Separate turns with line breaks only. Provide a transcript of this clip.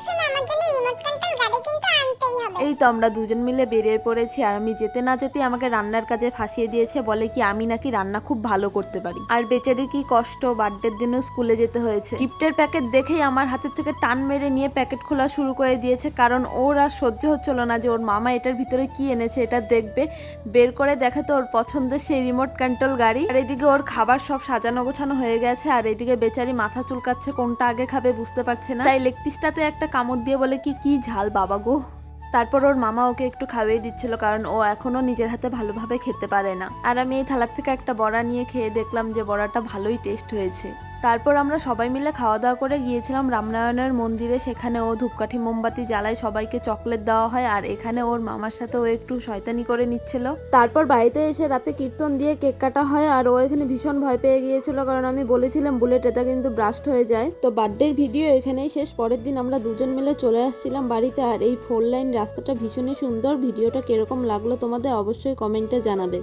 শোনো, আমার জন্য রিমোট কন্ট্রোল গাড়ি কিন্তু আনতেই হবে।
এই তো আমরা দুজন মিলে বেরিয়ে পড়েছি, আর আমি যেতে না যেতে আমাকে রান্নার কাজে ফাঁসিয়ে দিয়েছে, বলে কি আমি নাকি রান্না খুব ভালো করতে পারি। আর বেচারির কি কষ্ট, বার্থডের দিনও স্কুলে যেতে হয়েছে। গিফটের প্যাকেট দেখেই আমার হাতের থেকে টান মেরে নিয়ে প্যাকেট খোলা শুরু করে দিয়েছে, কারণ ওর আর সহ্য হচ্ছিল না যে ওর মামা এটার ভিতরে কি এনেছে এটা দেখবে। বের করে দেখে তো ওর পছন্দের সেই রিমোট কন্ট্রোল গাড়ি। আর এদিকে ওর খাবার সব সাজানো গোছানো হয়ে গেছে, আর এদিকে বেচারি মাথা চুলকাচ্ছে, কোনটা আগে খাবে বুঝতে পারছে না। তাই লেগ পিসটাতে একটা কামড় দিয়ে বলে কি ঝাল বাবা গো। তারপর ওর মামা ওকে একটু খাইয়ে দিচ্ছিল, কারণ ও এখনো নিজের হাতে ভালোভাবে খেতে পারে না। আর আমি এই থালার থেকে একটা বড়া নিয়ে খেয়ে দেখলাম যে বড়াটা ভালোই টেস্ট হয়েছে। তারপর আমরা সবাই মিলে খাওয়া দাওয়া করে গিয়েছিলাম রামনারায়ণের মন্দিরে। সেখানে ও ধূপকাঠি মোমবাতি জ্বালায়, সবাইকে চকলেট দেওয়া হয়, আর এখানে ওর মামার সাথে ও একটু শয়তানি করে নিচ্ছিল। তারপর বাড়িতে এসে রাতে কীর্তন দিয়ে কেক কাটা হয়, আর ও এখানে ভীষণ ভয় পেয়ে গিয়েছিল, কারণ আমি বলেছিলাম বুলেট এটা কিন্তু ব্রাস্ট হয়ে যায়। তো বার্থডের ভিডিও এখানেই শেষ। পরের দিন আমরা দুজন মিলে চলে আসছিলাম বাড়িতে, আর এই 4 লাইন রাস্তাটা ভীষণই সুন্দর। ভিডিওটা কিরকম লাগলো তোমাদের অবশ্যই কমেন্টে জানাবে।